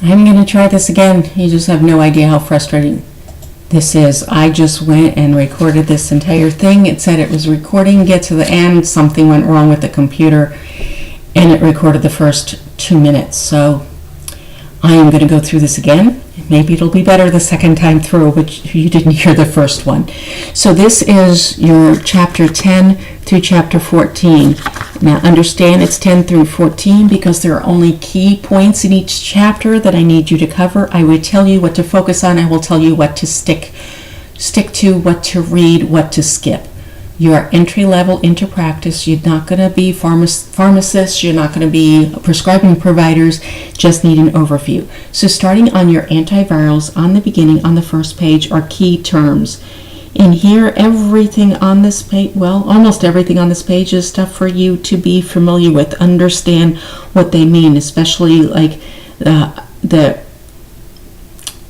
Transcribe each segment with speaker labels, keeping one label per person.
Speaker 1: I'm going to try this again. You just have no idea how frustrating this is. I just went and recorded this entire thing. It said it was recording, get to the end, something went wrong with the computer, and it recorded the first 2 minutes. So I am going to go through this again. Maybe it'll be better the second time through, but you didn't hear the first one. So this is your chapter 10 through chapter 14. Now understand it's 10 through 14 because there are only key points in each chapter that I need you to cover. I will tell you what to focus on. I will tell you what to stick to, what to read, what to skip. You are entry level into practice. You're not going to be pharmacists. You're not going to be prescribing providers. Just need an overview. So starting on your antivirals, on the beginning, on the first page, are key terms. In here, everything on this page, well, almost everything on this page is stuff for you to be familiar with, understand what they mean, especially like the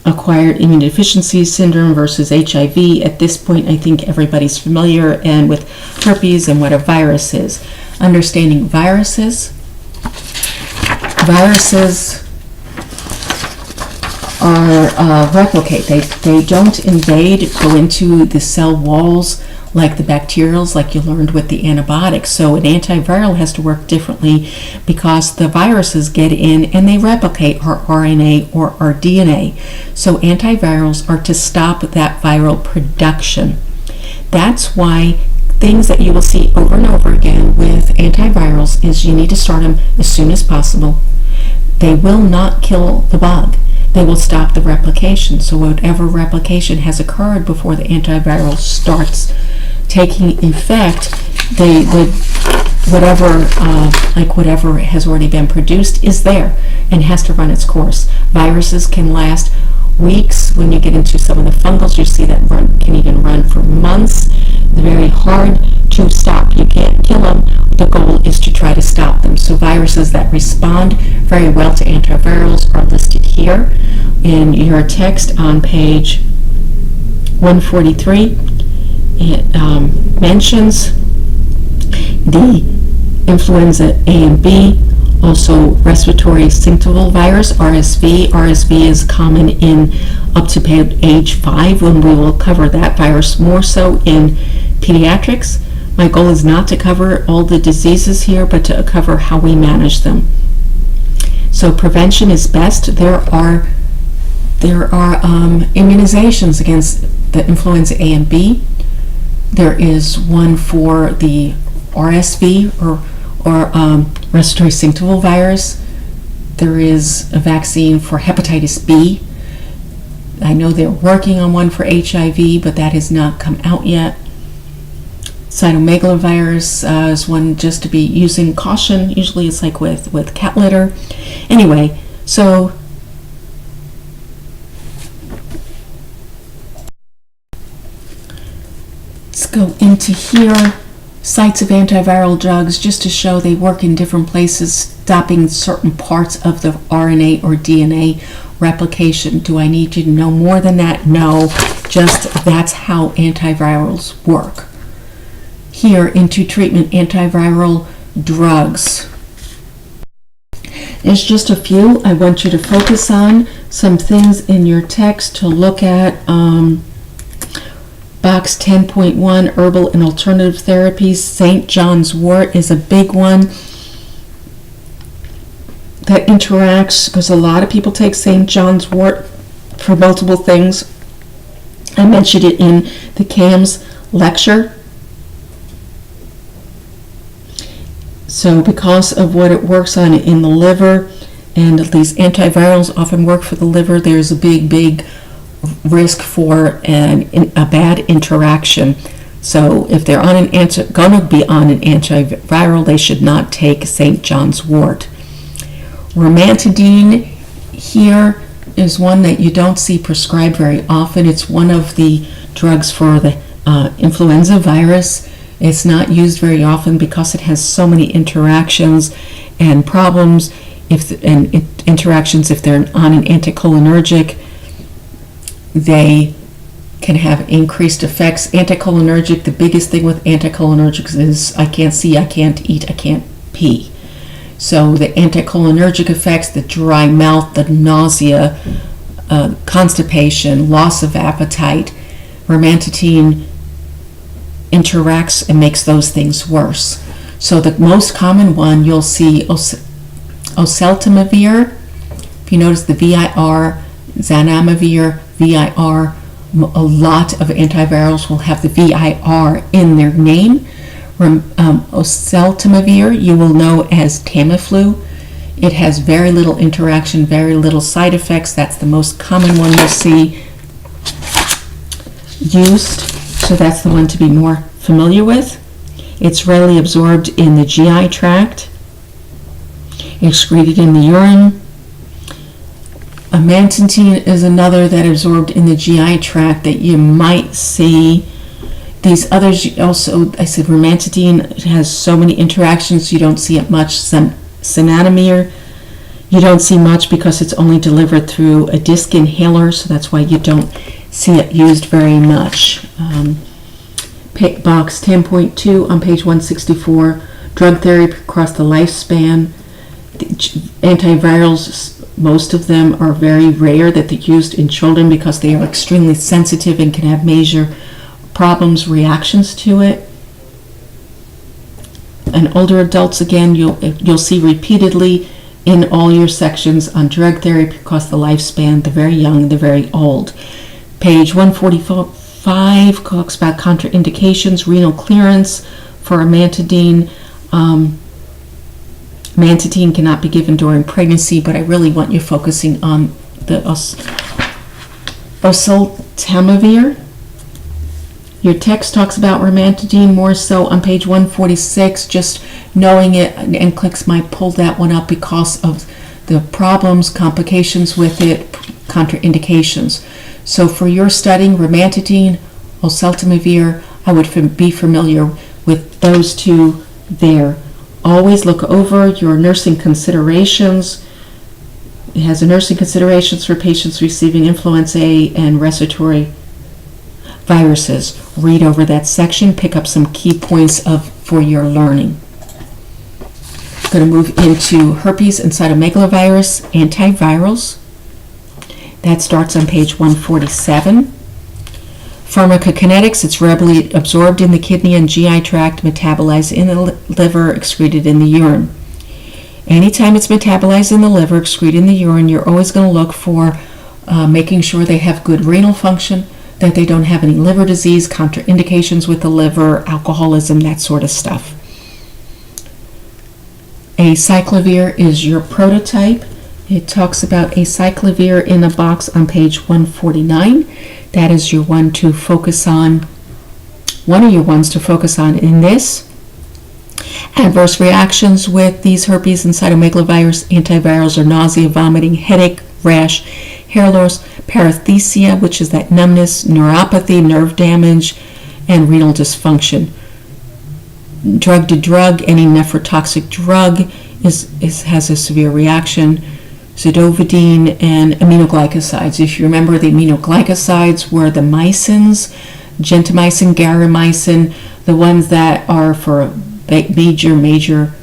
Speaker 1: acquired immunodeficiency syndrome versus HIV. At this point, I think everybody's familiar and with herpes and what a virus is. Understanding viruses. Viruses are replicate. They don't invade, go into the cell walls like the bacterials, like you learned with the antibiotics. So an antiviral has to work differently because the viruses get in and they replicate our RNA or our DNA. So antivirals are to stop that viral production. That's why things that you will see over and over again with antivirals is you need to start them as soon as possible. They will not kill the bug. They will stop the replication. So whatever replication has occurred before the antiviral starts taking effect, whatever has already been produced is there and has to run its course. Viruses can last weeks. When you get into some of the fungals, you see that can even run for months. It's very hard to stop. You can't kill them. The goal is to try to stop them. So viruses that respond very well to antivirals are listed here in your text on page 143. It mentions the influenza A and B, also respiratory syncytial virus, RSV. RSV is common in up to age 5, when we will cover that virus more so in pediatrics. My goal is not to cover all the diseases here, but to cover how we manage them. So prevention is best. There are immunizations against the influenza A and B. There is one for the RSV or respiratory syncytial virus. There is a vaccine for hepatitis B. I know they're working on one for HIV, but that has not come out yet. Cytomegalovirus is one just to be using caution. Usually it's like with cat litter. Anyway, so let's go into here. Sites of antiviral drugs, just to show they work in different places, stopping certain parts of the RNA or DNA replication. Do I need you to know more than that? No, just that's how antivirals work. Here into treatment, antiviral drugs. There's just a few I want you to focus on, some things in your text to look at. Box 10.1, herbal and alternative therapies. St. John's wort is a big one that interacts, because a lot of people take St. John's wort for multiple things. I mentioned it in the CAMS lecture. So because of what it works on in the liver, and these antivirals often work for the liver, there's a big risk for a bad interaction. So if they're on going to be on an antiviral, they should not take St. John's wort. Romantadine here is one that you don't see prescribed very often. It's one of the drugs for the influenza virus. It's not used very often because it has so many interactions and problems interactions if they're on an anticholinergic. They can have increased effects. Anticholinergic, the biggest thing with anticholinergics is I can't see, I can't eat, I can't pee. So the anticholinergic effects, the dry mouth, the nausea, constipation, loss of appetite, Rhamantadine interacts and makes those things worse. So the most common one, you'll see oseltamivir. If you notice the VIR, zanamivir, VIR, a lot of antivirals will have the VIR in their name. Oseltamivir, you will know as Tamiflu. It has very little interaction, very little side effects. That's the most common one you'll see used. So that's the one to be more familiar with. It's readily absorbed in the GI tract, excreted in the urine. Amantadine is another that absorbed in the GI tract that you might see. These others also, I said Rhamantadine, it has so many interactions, you don't see it much. Zanamivir, you don't see much because it's only delivered through a disc inhaler, so that's why you don't see it used very much. Box 10.2 on page 164, drug therapy across the lifespan. The antivirals, most of them are very rare that they're used in children because they are extremely sensitive and can have major problems, reactions to it. And older adults, again, you'll see repeatedly in all your sections on drug therapy across the lifespan, the very young and the very old. Page 145 talks about contraindications, renal clearance for amantadine. Amantadine cannot be given during pregnancy, but I really want you focusing on the oseltamivir. Your text talks about Rhamantadine more so on page 146. Just knowing it, and clicks might pull that one up because of the problems, complications with it, contraindications. So for your studying, Rhamantadine, oseltamivir, I would be familiar with those two there. Always look over your nursing considerations. It has a nursing considerations for patients receiving influenza A and respiratory viruses. Read over that section, pick up some key points for your learning. I'm going to move into herpes and cytomegalovirus antivirals. That starts on page 147. Pharmacokinetics, it's readily absorbed in the kidney and GI tract, metabolized in the liver, excreted in the urine. Anytime it's metabolized in the liver, excreted in the urine, you're always going to look for making sure they have good renal function, that they don't have any liver disease, contraindications with the liver, alcoholism, that sort of stuff. Acyclovir is your prototype. It talks about acyclovir in a box on page 149. That is your one to focus on, one of your ones to focus on in this. Adverse reactions with these herpes and cytomegalovirus antivirals are nausea, vomiting, headache, rash, hair loss, paresthesia, which is that numbness, neuropathy, nerve damage, and renal dysfunction. Drug to drug, any nephrotoxic drug has a severe reaction. Zidovudine and aminoglycosides. If you remember, the aminoglycosides were the mycins, gentamicin, garamycin, the ones that are for major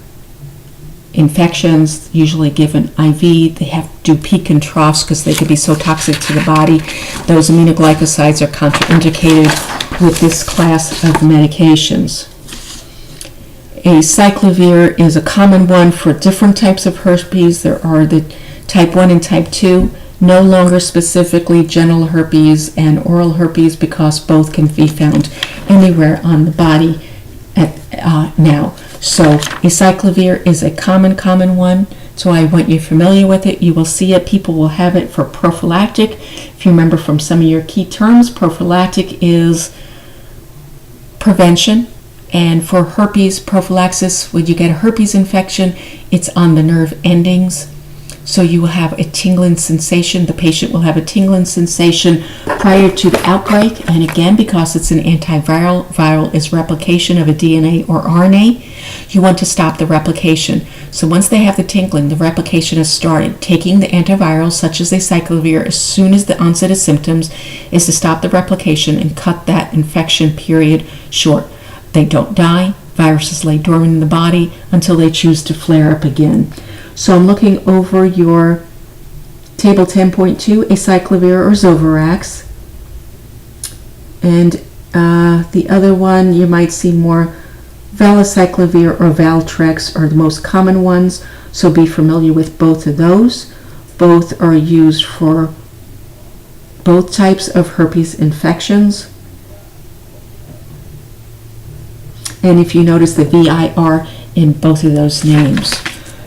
Speaker 1: infections, usually given IV. They have to do peak and troughs because they could be so toxic to the body. Those aminoglycosides are contraindicated with this class of medications. Acyclovir is a common one for different types of herpes. There are the type 1 and type 2, no longer specifically genital herpes and oral herpes because both can be found anywhere on the body now. So acyclovir is a common one, so I want you familiar with it. You will see it. People will have it for prophylactic. If you remember from some of your key terms, prophylactic is prevention. And for herpes prophylaxis, when you get a herpes infection, it's on the nerve endings. So you will have a tingling sensation. The patient will have a tingling sensation prior to the outbreak. And again, because it's an antiviral, viral is replication of a DNA or RNA, you want to stop the replication. So once they have the tingling, the replication has started. Taking the antivirals, such as acyclovir, as soon as the onset of symptoms, is to stop the replication and cut that infection period short. They don't die, viruses lay dormant in the body until they choose to flare up again. So I'm looking over your table 10.2, acyclovir or Zovirax. And the other one, you might see more valacyclovir or Valtrex are the most common ones, so be familiar with both of those. Both are used for both types of herpes infections. And if you notice the VIR in both of those names.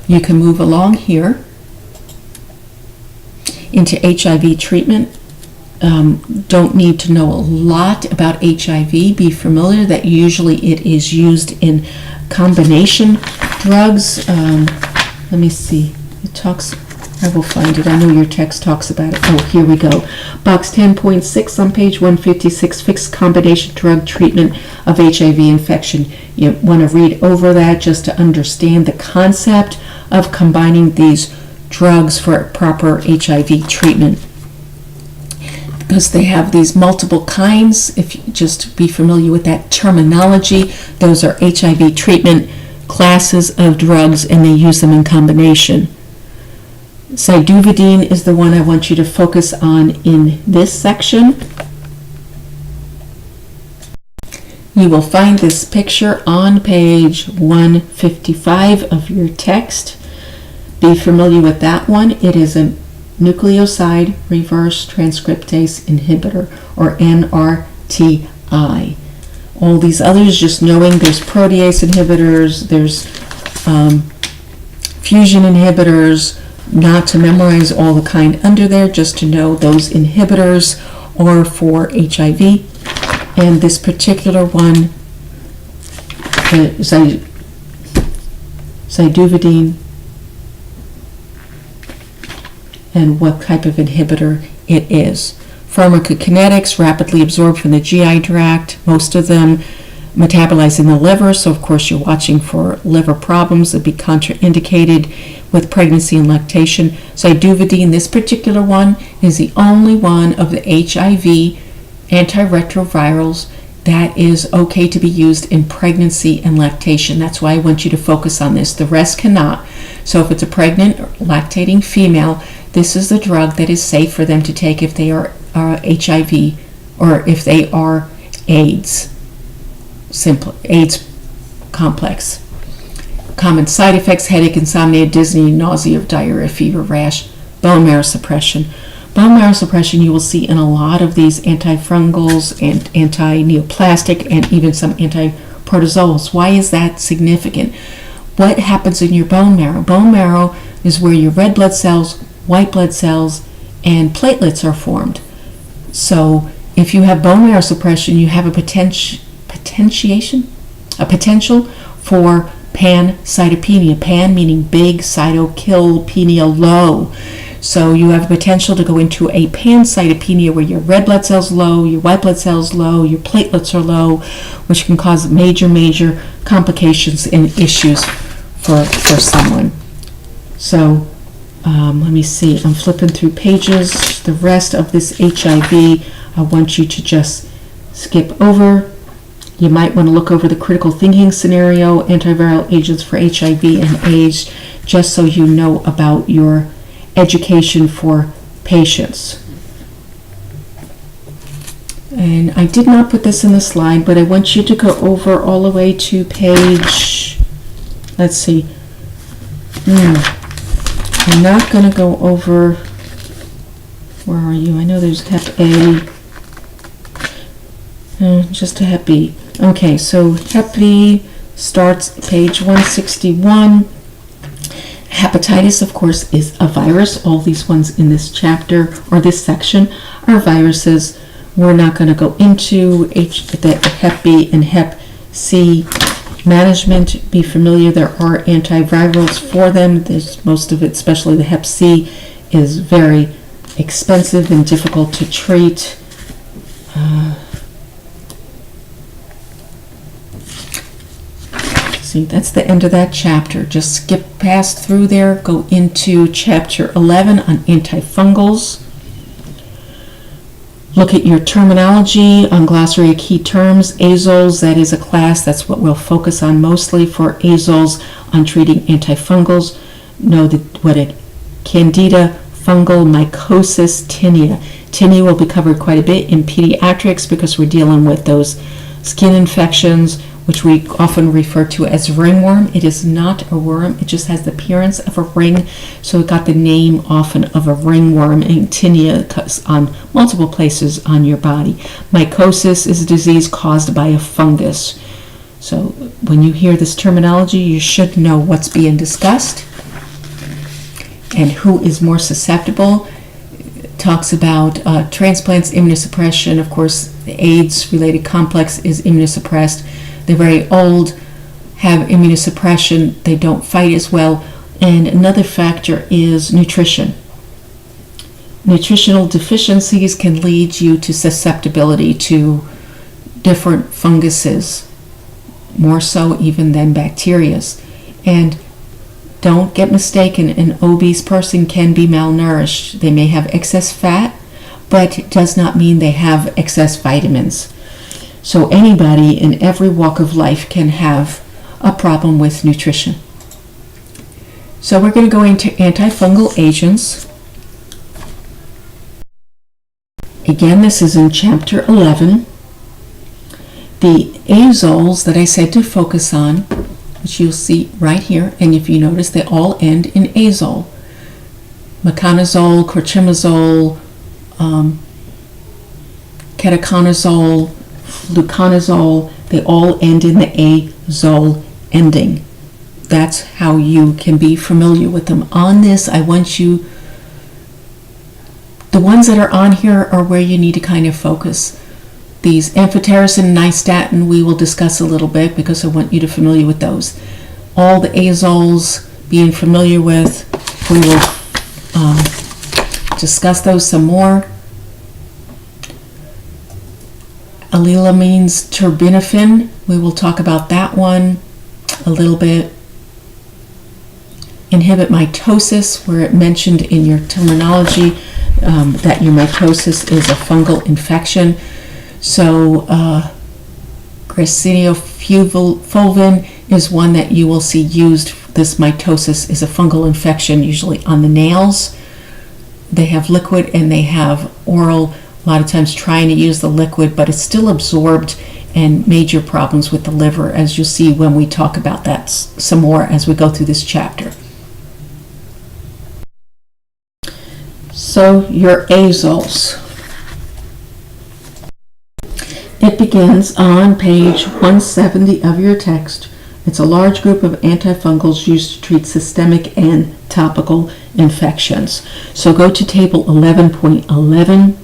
Speaker 1: You can move along here into HIV treatment. Don't need to know a lot about HIV. Be familiar that usually it is used in combination drugs. Let me see. It talks, I will find it. I know your text talks about it. Oh, here we go. Box 10.6 on page 156, fixed combination drug treatment of HIV infection. You want to read over that just to understand the concept of combining these drugs for proper HIV treatment, because they have these multiple kinds. If you just be familiar with that terminology, those are HIV treatment classes of drugs and they use them in combination. Cyduvidine is the one I want you to focus on in this section. You will find this picture on page 155 of your text. Be familiar with that one. It is a nucleoside reverse transcriptase inhibitor, or NRTI. All these others, just knowing there's protease inhibitors, there's fusion inhibitors, not to memorize all the kind under there, just to know those inhibitors are for HIV. And this particular one, Cyduvidine, and what type of inhibitor it is. Pharmacokinetics, rapidly absorbed from the GI tract, most of them metabolize in the liver, so of course you're watching for liver problems that be contraindicated with pregnancy and lactation. Cyduvidine, this particular one, is the only one of the HIV antiretrovirals that is okay to be used in pregnancy and lactation. That's why I want you to focus on this. The rest cannot. So if it's a pregnant or lactating female, this is the drug that is safe for them to take if they are HIV or if they are AIDS. Simple AIDS complex. Common side effects: headache, insomnia, dizziness, nausea, diarrhea, fever, rash, bone marrow suppression. Bone marrow suppression you will see in a lot of these antifungals and antineoplastic and even some antiprotozoals. Why is that significant? What happens in your bone marrow? Bone marrow is where your red blood cells, white blood cells, and platelets are formed. So if you have bone marrow suppression, you have a potential for pancytopenia. Pan meaning big, cytokilpenia low. So you have a potential to go into a pancytopenia where your red blood cells low, your white blood cells low, your platelets are low, which can cause major complications and issues for someone. So let me see, I'm flipping through pages. The rest of this HIV, I want you to just skip over. You might want to look over the critical thinking scenario, antiviral agents for HIV and AIDS, just so you know about your education for patients. And I did not put this in the slide, but I want you to go over all the way to page, let's see, I'm not going to go over, where are you? I know there's Hep A, just a Hep B. Okay, so Hep B starts page 161. Hepatitis, of course, is a virus. All these ones in this chapter or this section are viruses. We're not going to go into the Hep B and Hep C management. Be familiar, there are antivirals for them. There's most of it, especially the Hep C, is very expensive and difficult to treat. See, that's the end of that chapter. Just skip past through there, go into chapter 11 on antifungals. Look at your terminology on glossary of key terms. Azoles, that is a class. That's what we'll focus on mostly for azoles on treating antifungals. Know that what it Candida, fungal mycosis, tinea. Tinea will be covered quite a bit in pediatrics because we're dealing with those skin infections, which we often refer to as ringworm. It is not a worm, it just has the appearance of a ring, so it got the name often of a ringworm, and tinea occurs on multiple places on your body. Mycosis is a disease caused by a fungus. So when you hear this terminology, you should know what's being discussed and who is more susceptible. It talks about transplants, immunosuppression. Of course, the AIDS-related complex is immunosuppressed. They're very old, have immunosuppression, they don't fight as well. And another factor is nutrition. Nutritional deficiencies can lead you to susceptibility to different funguses, more so even than bacterias. And don't get mistaken, an obese person can be malnourished. They may have excess fat, but it does not mean they have excess vitamins. So anybody in every walk of life can have a problem with nutrition. So we're going to go into antifungal agents. Again, this is in chapter 11. The azoles that I said to focus on, which you'll see right here, and if you notice, they all end in azole. Meconazole, clotrimazole, ketoconazole, fluconazole, they all end in the azole ending. That's how you can be familiar with them. On this, I want you, the ones that are on here are where you need to kind of focus. These amphotericin, nystatin, we will discuss a little bit because I want you to familiar with those. All the azoles, being familiar with, we will discuss those some more. Allylamines, terbinafine, we will talk about that one a little bit. Inhibit mitosis, where it mentioned in your terminology that your mitosis is a fungal infection. So Gracilofulvin is one that you will see used. This mitosis is a fungal infection, usually on the nails. They have liquid and they have oral. A lot of times trying to use the liquid, but it's still absorbed, and major problems with the liver, as you'll see when we talk about that some more as we go through this chapter. So your azoles. It begins on page 170 of your text. It's a large group of antifungals used to treat systemic and topical infections. So go to table 11.11.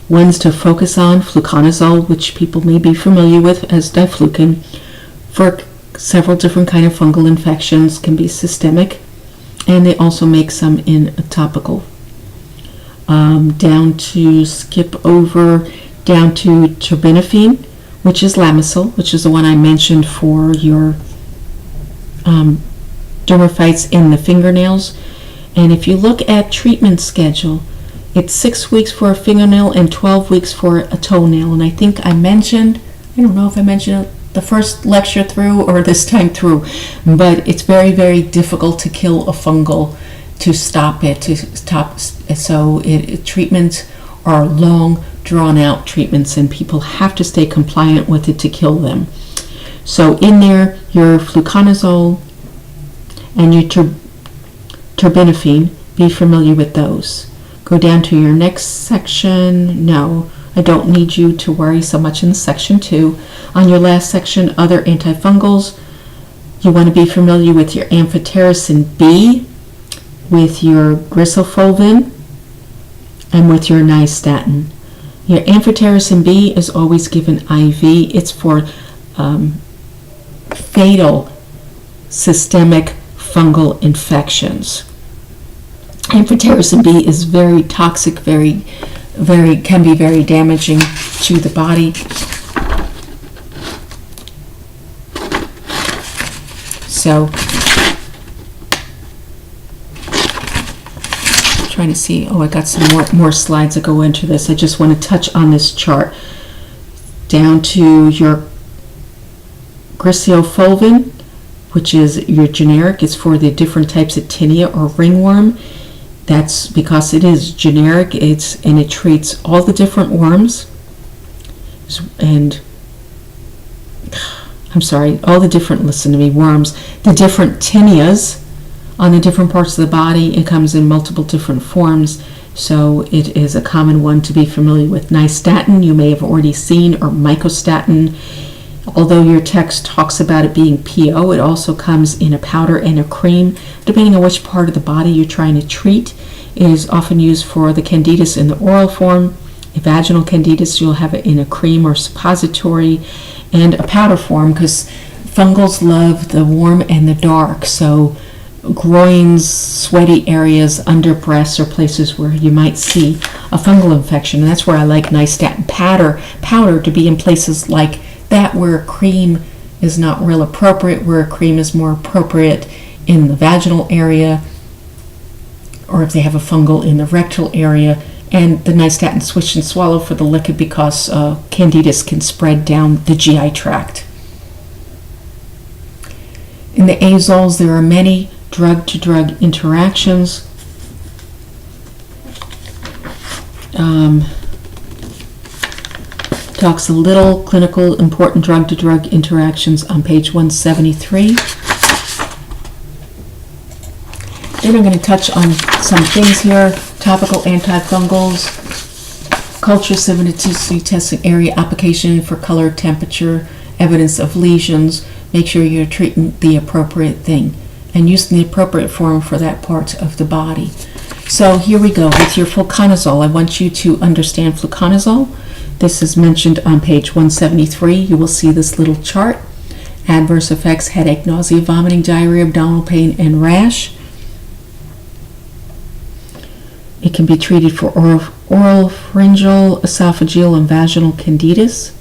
Speaker 1: Ones to focus on: fluconazole, which people may be familiar with as diflucan, for several different kind of fungal infections, can be systemic, and they also make some in topical. Down to terbinafine, which is Lamisil, which is the one I mentioned for your dermaphytes in the fingernails. And if you look at treatment schedule, it's 6 weeks for a fingernail and 12 weeks for a toenail. And I think I mentioned, I don't know if I mentioned it the first lecture through or this time through, but it's very, very difficult to kill a fungal, to stop it, so treatments are long, drawn-out treatments, and people have to stay compliant with it to kill them. So in there, your fluconazole and your terbinafine, be familiar with those. Go down to your next section. No, I don't need you to worry so much in section 2. On your last section, other antifungals, you want to be familiar with your amphotericin B, with your grisofulvin, and with your nystatin. Your amphotericin B is always given IV. It's for fatal systemic fungal infections. Amphotericin B is very toxic, can be very damaging to the body. So trying to see. Oh, I got some more slides that go into this. I just want to touch on this chart. Down to your griseofulvin, which is your generic. It's for the different types of tinea or ringworm. That's because it is generic. And it treats all the different worms. And I'm sorry, all the different, listen to me, worms, the different tineas on the different parts of the body. It comes in multiple different forms, so it is a common one to be familiar with. Nystatin, you may have already seen, or mycostatin. Although your text talks about it being PO, it also comes in a powder and a cream, depending on which part of the body you're trying to treat. It is often used for the candidus in the oral form. A vaginal candidus, you'll have it in a cream or suppository, and a powder form, because fungals love the warm and the dark. So groins, sweaty areas, under breasts are places where you might see a fungal infection. And that's where I like nystatin powder to be in places like that, where a cream is not real appropriate, where a cream is more appropriate in the vaginal area, or if they have a fungal in the rectal area. And the nystatin swish and swallow for the liquid, because candidus can spread down the GI tract. In the azoles, there are many drug-to-drug interactions. Talks a little clinical important drug-to-drug interactions on page 173. Then I'm going to touch on some things here. Topical antifungals, culture sensitivity testing area, application for color, temperature, evidence of lesions. Make sure you're treating the appropriate thing and using the appropriate form for that part of the body. So here we go with your fluconazole. I want you to understand fluconazole. This is mentioned on page 173. You will see this little chart. Adverse effects: headache, nausea, vomiting, diarrhea, abdominal pain, and rash. It can be treated for oral, pharyngeal, esophageal, and vaginal candidus.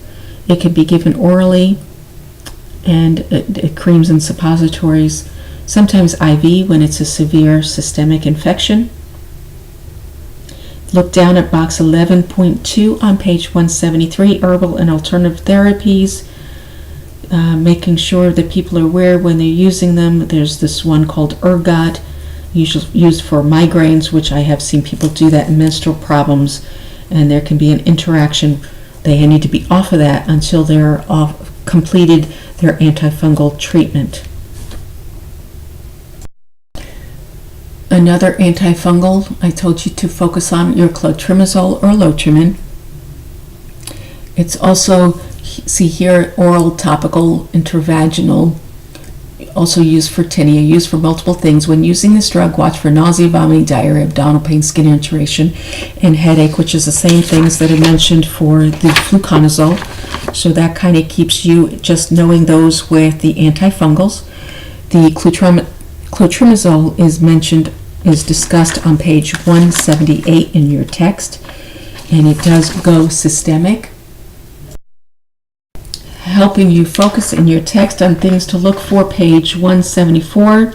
Speaker 1: It can be given orally, and creams and suppositories. Sometimes IV when it's a severe systemic infection. Look down at box 11.2 on page 173, herbal and alternative therapies. Making sure that people are aware when they're using them. There's this one called ergot, used for migraines, which I have seen people do that in menstrual problems, and there can be an interaction. They need to be off of that until they're completed their antifungal treatment. Another antifungal I told you to focus on, your clotrimazole or Lotrimin. It's also, see here, oral, topical, intravaginal, also used for tinea, used for multiple things. When using this drug, watch for nausea, vomiting, diarrhea, abdominal pain, skin irritation, and headache, which is the same things that are mentioned for the fluconazole. So that kind of keeps you just knowing those with the antifungals. The clotrimazole is discussed on page 178 in your text, and it does go systemic, helping you focus in your text on things to look for. Page 174,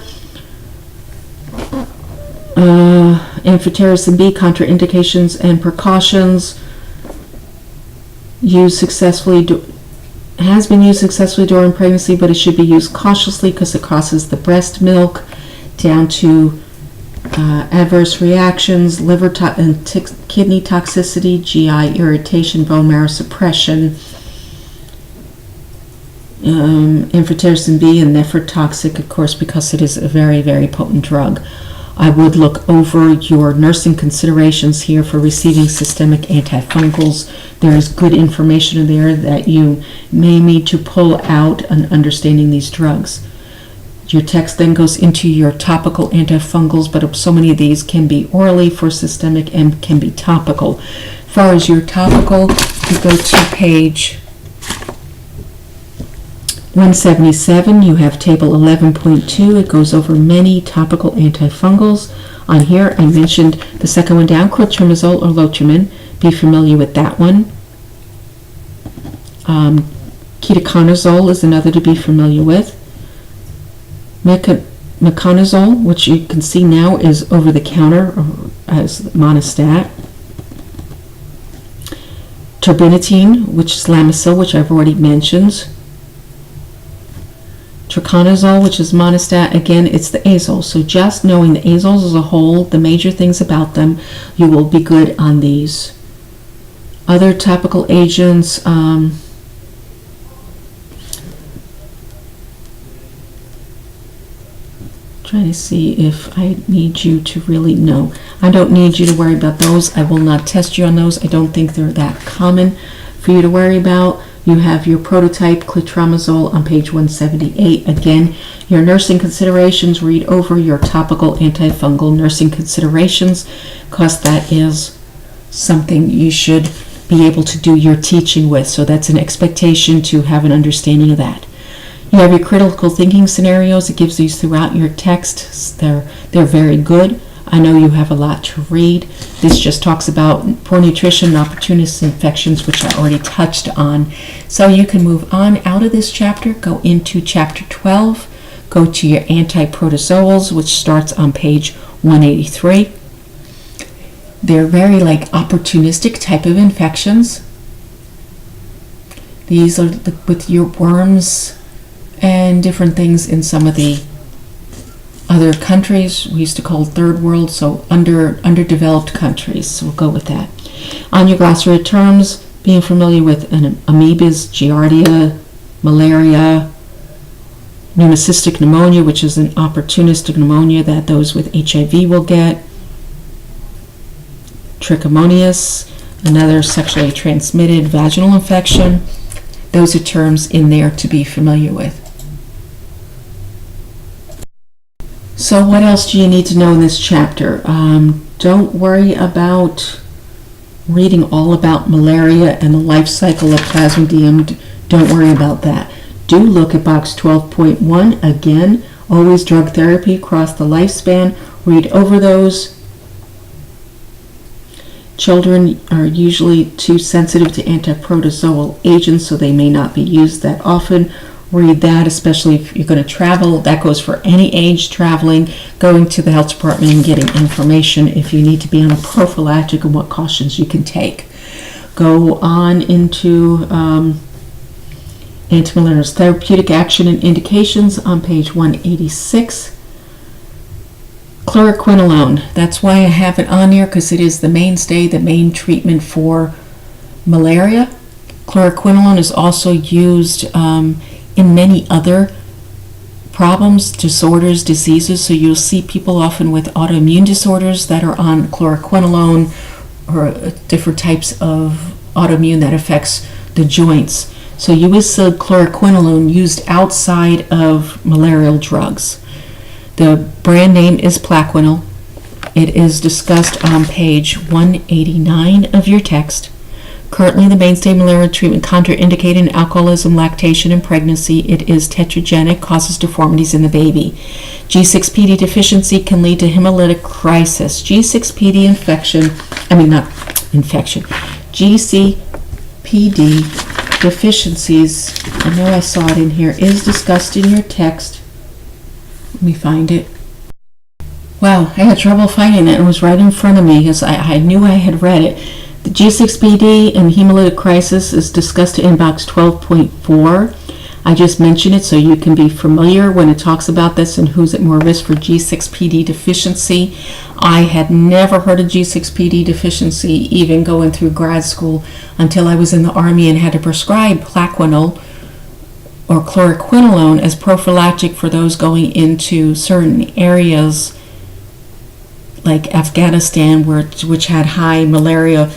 Speaker 1: amphotericin B, contraindications and precautions. Has been used successfully during pregnancy, but it should be used cautiously because it crosses the breast milk. Down to adverse reactions, liver and kidney toxicity, GI irritation, bone marrow suppression. Amphotericin B and nephrotoxic, of course, because it is a very, very potent drug. I would look over your nursing considerations here for receiving systemic antifungals. There is good information in there that you may need to pull out in understanding these drugs. Your text then goes into your topical antifungals, but so many of these can be orally for systemic and can be topical. As far as your topical, you go to page 177, you have table 11.2. It goes over many topical antifungals. On here, I mentioned the second one down, clotrimazole or Lotrimin. Be familiar with that one. Ketoconazole is another to be familiar with. Meconazole, which you can see now is over the counter as Monistat. Terbinafine, which is Lamisil, which I've already mentioned. Traconazole, which is Monistat, again, it's the azoles. So just knowing the azoles as a whole, the major things about them, you will be good on these. Other topical agents, trying to see if I need you to really know. I don't need you to worry about those. I will not test you on those. I don't think they're that common for you to worry about. You have your prototype clotrimazole on page 178. Again, your nursing considerations, read over your topical antifungal nursing considerations, because that is something you should be able to do your teaching with. So that's an expectation to have an understanding of that. You have your critical thinking scenarios. It gives these throughout your text. They're very good. I know you have a lot to read. This just talks about poor nutrition and opportunist infections, which I already touched on. So you can move on out of this chapter, go into chapter 12, go to your antiprotozoals, which starts on page 183. They're very opportunistic type of infections. These are with your worms and different things in some of the other countries we used to call third world, so underdeveloped countries. So we'll go with that. On your glossary terms, being familiar with amoebas, giardia, malaria, pneumocystic pneumonia, which is an opportunistic pneumonia that those with HIV will get, trichomoniasis, another sexually transmitted vaginal infection. Those are terms in there to be familiar with. So what else do you need to know in this chapter? Don't worry about reading all about malaria and the life cycle of Plasmodium. Don't worry about that. Do look at box 12.1. Again, always drug therapy across the lifespan. Read over those. Children are usually too sensitive to antiprotozoal agents, so they may not be used that often. Read that, especially if you're going to travel. That goes for any age traveling, going to the health department and getting information if you need to be on a prophylactic and what cautions you can take. Go on into antimalarial therapeutic action and indications on page 186. Chloroquinolone, that's why I have it on here, because it is the mainstay, the main treatment for malaria. Chloroquinolone is also used in many other problems, disorders, diseases. So you'll see people often with autoimmune disorders that are on chloroquinolone, or different types of autoimmune that affects the joints. So you will see chloroquinolone used outside of malarial drugs. The brand name is Plaquenil. It is discussed on page 189 of your text. Currently, the mainstay malaria treatment contraindicated in alcoholism, lactation, and pregnancy. It is tetragenic, causes deformities in the baby. G6PD deficiency can lead to hemolytic crisis. G6PD GCPD deficiencies, I know I saw it in here, is discussed in your text. Let me find it. Wow, I had trouble finding it. It was right in front of me because I knew I had read it. The G6PD and hemolytic crisis is discussed in box 12.4. I just mentioned it so you can be familiar when it talks about this and who's at more risk for G6PD deficiency. I had never heard of G6PD deficiency even going through grad school until I was in the Army and had to prescribe Plaquenil or chloroquinolone as prophylactic for those going into certain areas like Afghanistan, which had high malaria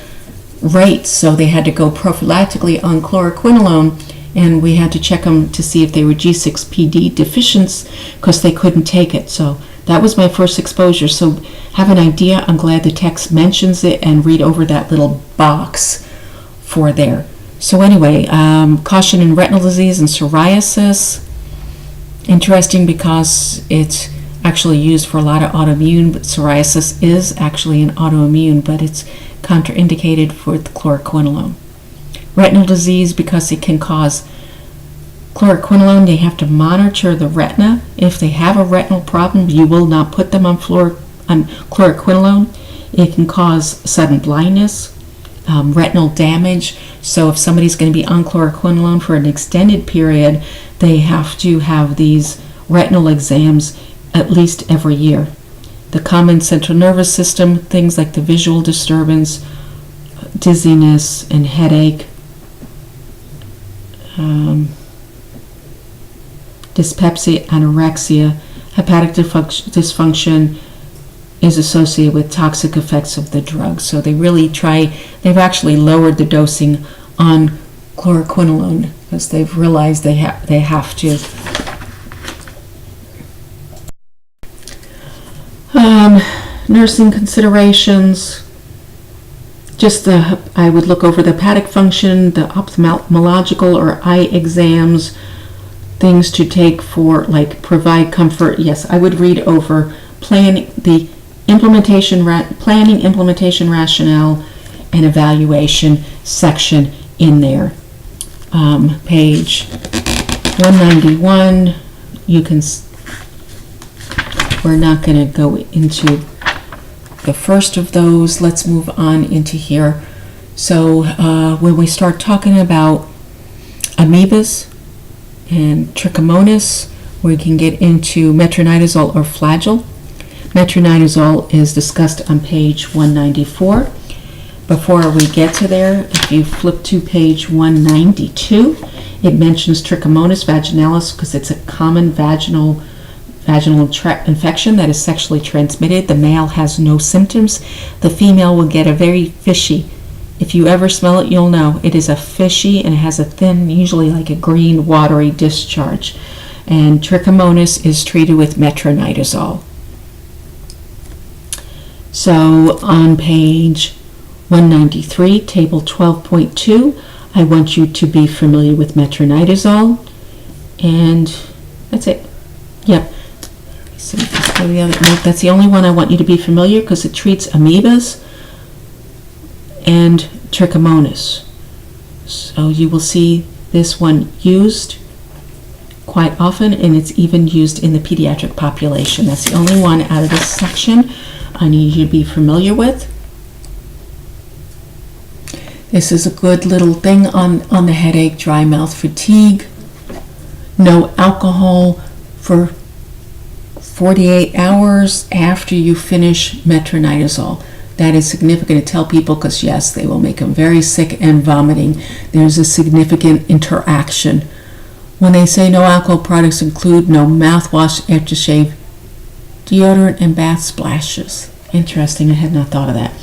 Speaker 1: rates, so they had to go prophylactically on chloroquinolone, and we had to check them to see if they were G6PD deficient because they couldn't take it. So that was my first exposure. So have an idea. I'm glad the text mentions it, and read over that little box for there. So anyway, caution in retinal disease and psoriasis. Interesting because it's actually used for a lot of autoimmune, but psoriasis is actually an autoimmune, but it's contraindicated for the chloroquinolone. Retinal disease because it can cause Chloroquinolone, they have to monitor the retina. If they have a retinal problem, you will not put them on chloroquinolone. It can cause sudden blindness, retinal damage. So if somebody's going to be on chloroquinolone for an extended period, they have to have these retinal exams at least every year. The common central nervous system, things like the visual disturbance, dizziness, and headache, dyspepsia, anorexia, hepatic dysfunction is associated with toxic effects of the drug. So they've actually lowered the dosing on chloroquinolone because they've realized they have to. Nursing considerations, I would look over the hepatic function, the ophthalmological or eye exams, things to take for provide comfort. Yes, I would read over planning, implementation rationale, and evaluation section in there. Page 191, we're not going to go into the first of those. Let's move on into here. So when we start talking about amoebas and trichomonas, we can get into metronidazole or Flagyl. Metronidazole is discussed on page 194. Before we get to there, if you flip to page 192, it mentions Trichomonas vaginalis because it's a common vaginal tract infection that is sexually transmitted. The male has no symptoms. The female will get a very fishy. If you ever smell it, you'll know. It is a fishy and it has a thin, usually like a green, watery discharge. And trichomonas is treated with metronidazole. So on page 193, table 12.2, I want you to be familiar with metronidazole. And that's it. Yep. So that's the only one I want you to be familiar because it treats amoebas and trichomonas. So you will see this one used quite often, and it's even used in the pediatric population. That's the only one out of this section I need you to be familiar with. This is a good little thing on the headache, dry mouth, fatigue. No alcohol for 48 hours after you finish metronidazole. That is significant to tell people because, yes, they will make them very sick and vomiting. There's a significant interaction. When they say no alcohol products include no mouthwash, aftershave, deodorant, and bath splashes. Interesting, I had not thought of that.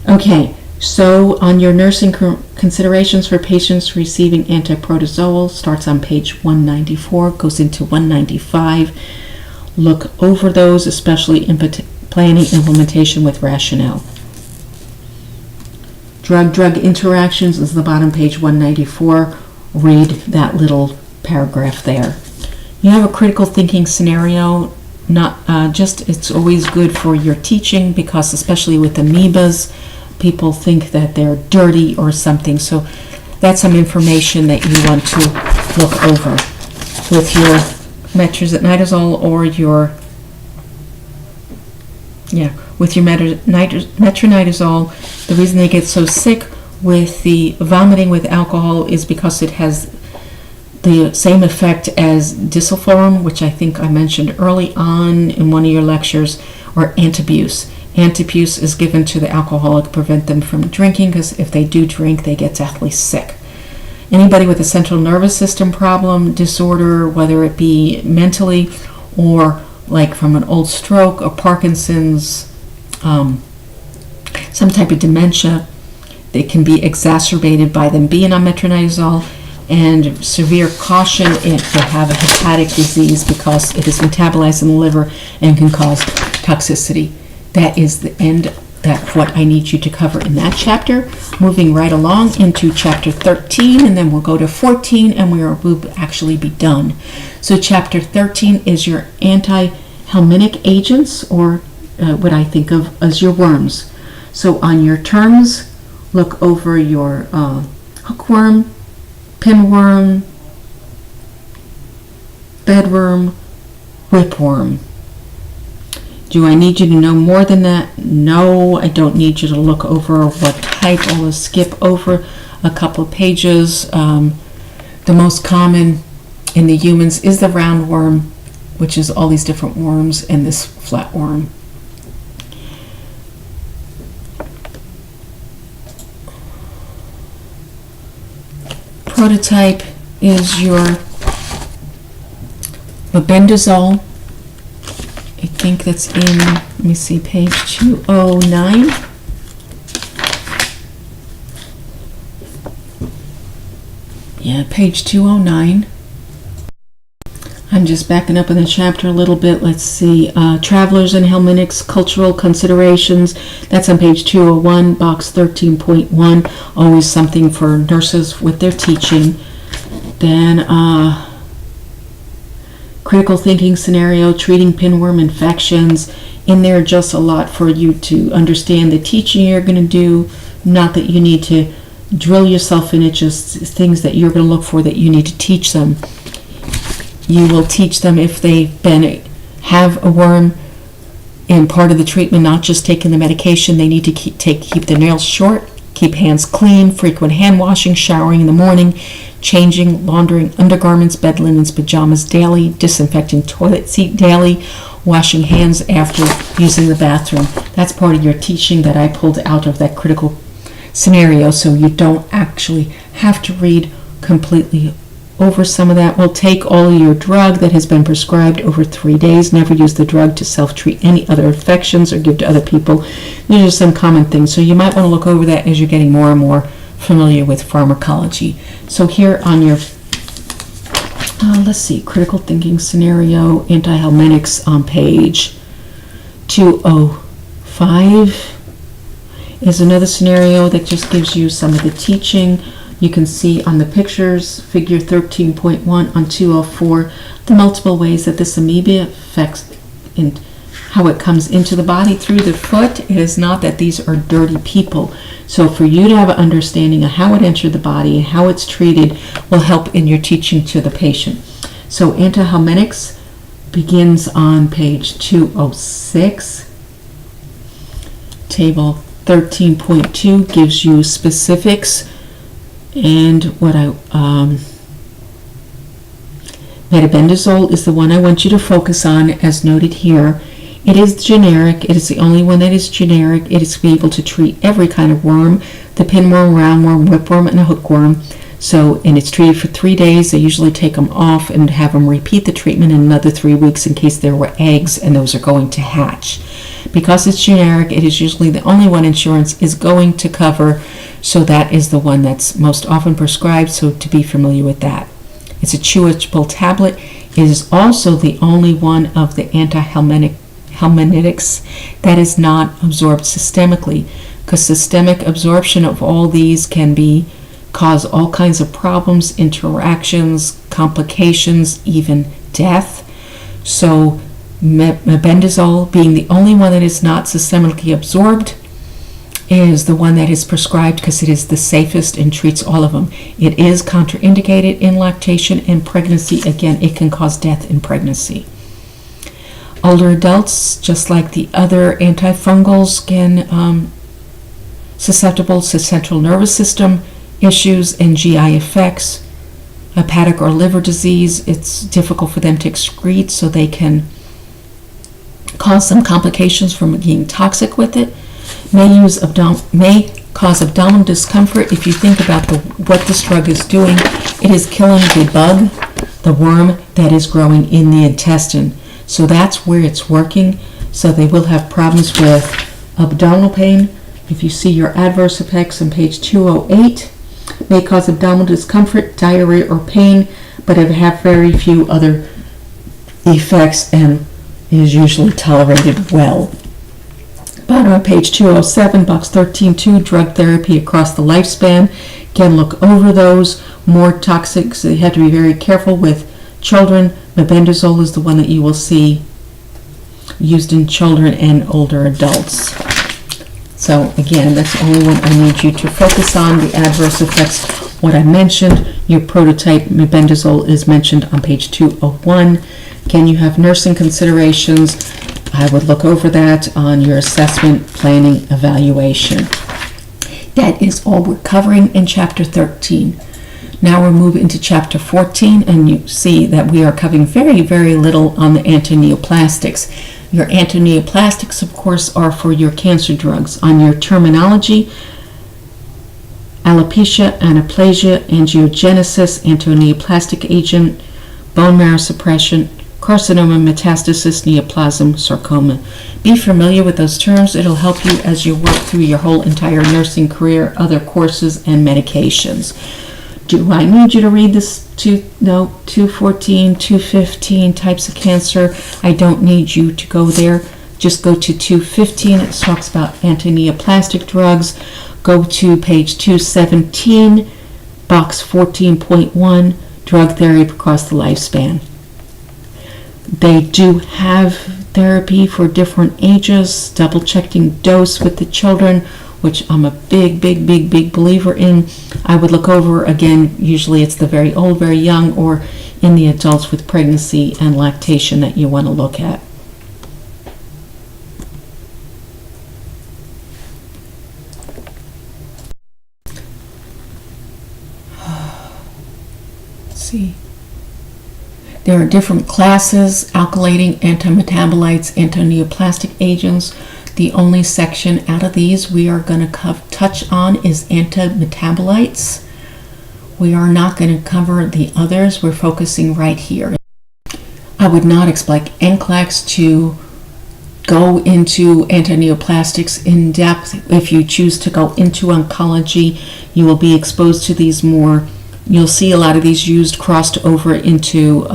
Speaker 1: Okay, so on your nursing considerations for patients receiving antiprotozoal, starts on page 194, goes into 195. Look over those, especially in planning implementation with rationale. Drug-drug interactions is the bottom, page 194. Read that little paragraph there. You have a critical thinking scenario. It's always good for your teaching because especially with amoebas, people think that they're dirty or something. So that's some information that you want to look over with your metronidazole or with your metronidazole. The reason they get so sick with the vomiting with alcohol is because it has the same effect as disulfiram, which I think I mentioned early on in one of your lectures, or Antibuse. Antibuse is given to the alcoholic to prevent them from drinking because if they do drink, they get deathly sick. Anybody with a central nervous system problem, disorder, whether it be mentally or like from an old stroke or Parkinson's, some type of dementia, they can be exacerbated by them being on metronidazole. And severe caution if they have a hepatic disease because it is metabolized in the liver and can cause toxicity. That is the end. That's what I need you to cover in that chapter. Moving right along into chapter 13, and then we'll go to 14, and we'll actually be done. So chapter 13 is your anti-helminthic agents, or what I think of as your worms. So on your terms, look over your hookworm, pinworm, bedworm, whipworm. Do I need you to know more than that? No, I don't need you to look over what type. I'll skip over a couple of pages. The most common in the humans is the roundworm, which is all these different worms, and this flatworm. Prototype is your mebendazole. I think that's in, let me see, page 209. Yeah, page 209. I'm just backing up in the chapter a little bit. Let's see. Travelers and Helminics, Cultural Considerations. That's on page 201, box 13.1. Always something for nurses with their teaching. Then Critical Thinking Scenario, Treating Pinworm Infections. In there just a lot for you to understand the teaching you're going to do. Not that you need to drill yourself in it, just things that you're going to look for that you need to teach them. You will teach them if they have a worm in part of the treatment, not just taking the medication. They need to keep their nails short, keep hands clean, frequent hand washing, showering in the morning, changing, laundering undergarments, bed linens, pajamas daily, disinfecting toilet seat daily, washing hands after using the bathroom. That's part of your teaching that I pulled out of that critical scenario, so you don't actually have to read completely over some of that. We'll take all your drug that has been prescribed over 3 days. Never use the drug to self-treat any other infections or give to other people. These are some common things, so you might want to look over that as you're getting more and more familiar with pharmacology. So here on your, let's see, critical thinking scenario, antihelmintics on page 205 is another scenario that just gives you some of the teaching. You can see on the pictures, figure 13.1 on 204, the multiple ways that this amoeba affects and how it comes into the body through the foot. It is not that these are dirty people. So for you to have an understanding of how it entered the body and how it's treated will help in your teaching to the patient. So antihelmintics begins on page 206. Table 13.2 gives you specifics. And what mebendazole is the one I want you to focus on, as noted here. It is generic. It is the only one that is generic. It is to be able to treat every kind of worm, the pinworm, roundworm, whipworm, and a hookworm. So, and it's treated for 3 days. They usually take them off and have them repeat the treatment in another 3 weeks in case there were eggs and those are going to hatch. Because it's generic, it is usually the only one insurance is going to cover. So that is the one that's most often prescribed, so to be familiar with that. It's a chewable tablet. It is also the only one of the antihelmintics that is not absorbed systemically, because systemic absorption of all these can cause all kinds of problems, interactions, complications, even death. So mebendazole, being the only one that is not systemically absorbed, is the one that is prescribed because it is the safest and treats all of them. It is contraindicated in lactation and pregnancy. Again, it can cause death in pregnancy. Older adults, just like the other antifungals, can susceptible to central nervous system issues and GI effects. Hepatic or liver disease, it's difficult for them to excrete, so they can cause some complications from being toxic with it. May cause abdominal discomfort. If you think about what this drug is doing, it is killing the bug, the worm that is growing in the intestine. So that's where it's working. So they will have problems with abdominal pain. If you see your adverse effects on page 208, may cause abdominal discomfort, diarrhea, or pain, but it have very few other effects and is usually tolerated well. Bottom of page 207, box 13.2, drug therapy across the lifespan. Again, look over those. More toxic, so you have to be very careful with children. Mebendazole is the one that you will see used in children and older adults. So again, that's the only one I need you to focus on. The adverse effects what I mentioned. Your prototype mebendazole is mentioned on page 201. Again, you have nursing considerations. I would look over that on your assessment, planning, evaluation. That is all we're covering in Chapter 13. Now we're moving into Chapter 14, and you see that we are covering very, very little on the antineoplastics. Your antineoplastics, of course, are for your cancer drugs. On your terminology, alopecia, anaplasia, angiogenesis, antineoplastic agent, bone marrow suppression, carcinoma, metastasis, neoplasm, sarcoma. Be familiar with those terms. It'll help you as you work through your whole entire nursing career, other courses, and medications. Do I need you to read this 214, 215 types of cancer? I don't need you to go there. Just go to 215. It talks about antineoplastic drugs. Go to page 217, box 14.1, drug therapy across the lifespan. They do have therapy for different ages, double checking dose with the children, which I'm a big believer in. I would look over again, usually it's the very old, very young, or in the adults with pregnancy and lactation that you want to look at. Let's see. There are different classes: alkylating, antimetabolites, antineoplastic agents. The only section out of these we are going to touch on is antimetabolites. We are not going to cover the others. We're focusing right here. I would not expect NCLEX to go into antineoplastics in depth. If you choose to go into oncology, you will be exposed to these more. You'll see a lot of these used crossed over into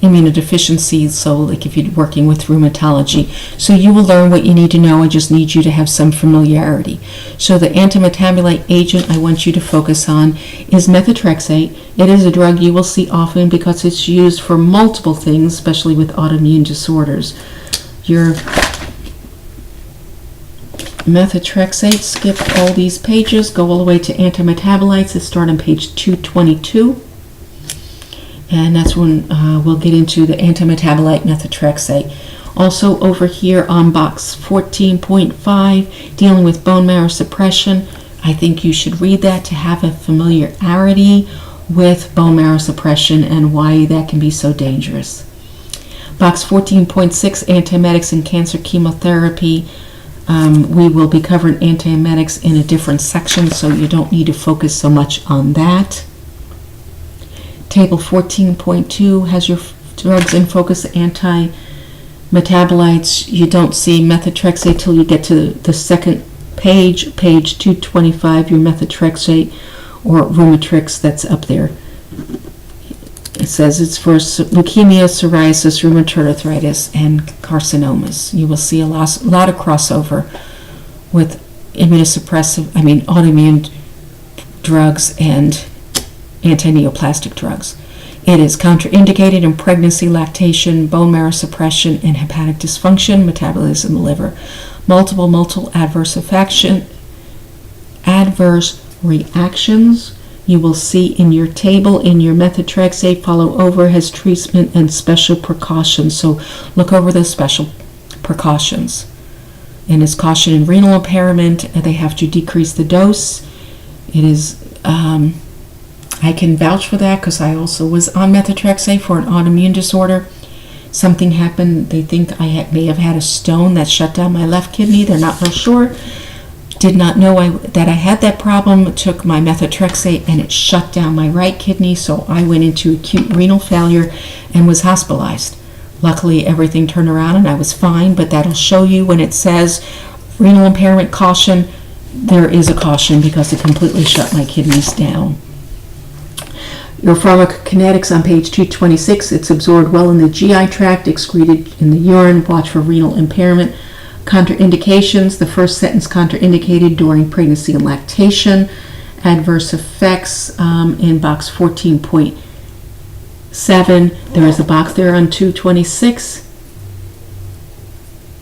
Speaker 1: immunodeficiencies, so like if you're working with rheumatology. So you will learn what you need to know. I just need you to have some familiarity. So the antimetabolite agent I want you to focus on is methotrexate. It is a drug you will see often because it's used for multiple things, especially with autoimmune disorders. Your methotrexate, skip all these pages, go all the way to antimetabolites. Let's start on page 222. And that's when we'll get into the antimetabolite methotrexate. Also over here on box 14.5, dealing with bone marrow suppression. I think you should read that to have a familiarity with bone marrow suppression and why that can be so dangerous. Box 14.6, antiemetics and cancer chemotherapy. We will be covering antiemetics in a different section, so you don't need to focus so much on that. Table 14.2 has your drugs in focus, anti-metabolites. You don't see methotrexate till you get to the second page, page 225, your methotrexate or Rheumatrix that's up there. It says it's for leukemia, psoriasis, rheumatoid arthritis, and carcinomas. You will see a lot of crossover with autoimmune drugs and antineoplastic drugs. It is contraindicated in pregnancy, lactation, bone marrow suppression, and hepatic dysfunction, metabolism in the liver. Multiple adverse reactions. You will see in your table, in your methotrexate, follow over has treatment and special precautions. So look over the special precautions. And it's caution in renal impairment. They have to decrease the dose. It is, I can vouch for that because I also was on methotrexate for an autoimmune disorder. Something happened. They think I may have had a stone that shut down my left kidney. They're not real sure. Did not know that I had that problem. Took my methotrexate and it shut down my right kidney, so I went into acute renal failure and was hospitalized. Luckily, everything turned around and I was fine, but that'll show you when it says renal impairment caution, there is a caution because it completely shut my kidneys down. Your pharmacokinetics on page 226, it's absorbed well in the GI tract, excreted in the urine. Watch for renal impairment. Contraindications, the first sentence contraindicated during pregnancy and lactation. Adverse effects in box 14.7. There is a box there on 226.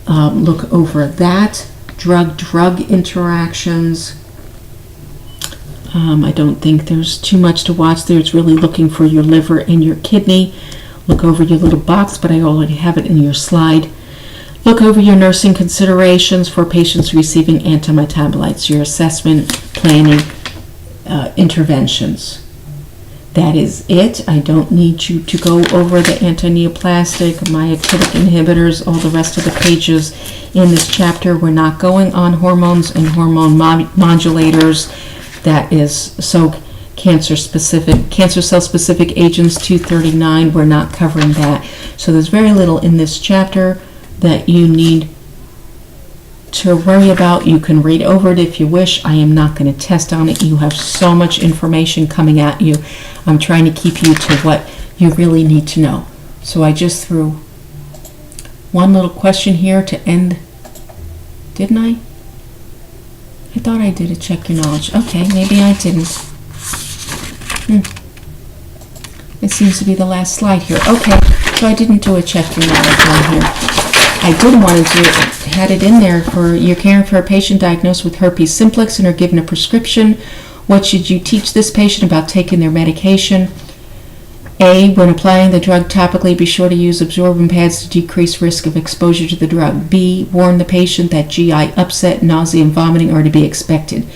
Speaker 1: Look over that. Drug interactions. I don't think there's too much to watch there. It's really looking for your liver and your kidney. Look over your little box, but I already have it in your slide. Look over your nursing considerations for patients receiving antimetabolites, your assessment, planning, interventions. That is it. I don't need you to go over the antineoplastic, myotic inhibitors, all the rest of the pages in this chapter. We're not going on hormones and hormone modulators. That is so cancer cell specific agents 239. We're not covering that. So there's very little in this chapter that you need to worry about. You can read over it if you wish. I am not going to test on it. You have so much information coming at you. I'm trying to keep you to what you really need to know. So I just threw one little question here to end. Didn't I? I thought I did a check your knowledge. Okay, maybe I didn't. It seems to be the last slide here. Okay, so I didn't do a check your knowledge on here. I did want to do it, had it in there for you're caring for a patient diagnosed with herpes simplex and are given a prescription. What should you teach this patient about taking their medication? A, when applying the drug topically, be sure to use absorbent pads to decrease risk of exposure to the drug. B, warn the patient that GI upset, nausea, and vomiting are to be expected.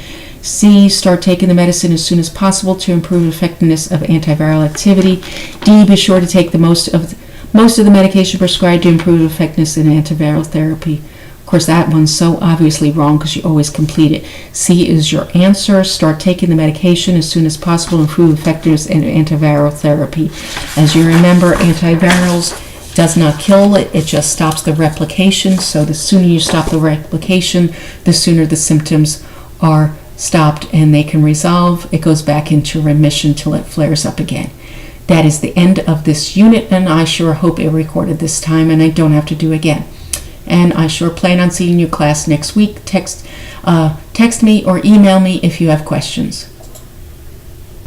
Speaker 1: C, start taking the medicine as soon as possible to improve effectiveness of antiviral activity. D, be sure to take the most of the medication prescribed to improve effectiveness in antiviral therapy. Of course, that one's so obviously wrong because you always complete it. C is your answer. Start taking the medication as soon as possible to improve effectiveness in antiviral therapy. As you remember, antivirals does not kill it. It just stops the replication. So the sooner you stop the replication, the sooner the symptoms are stopped and they can resolve. It goes back into remission till it flares up again. That is the end of this unit, and I sure hope it recorded this time and I don't have to do it again. And I sure plan on seeing you class next week. Text me or email me if you have questions.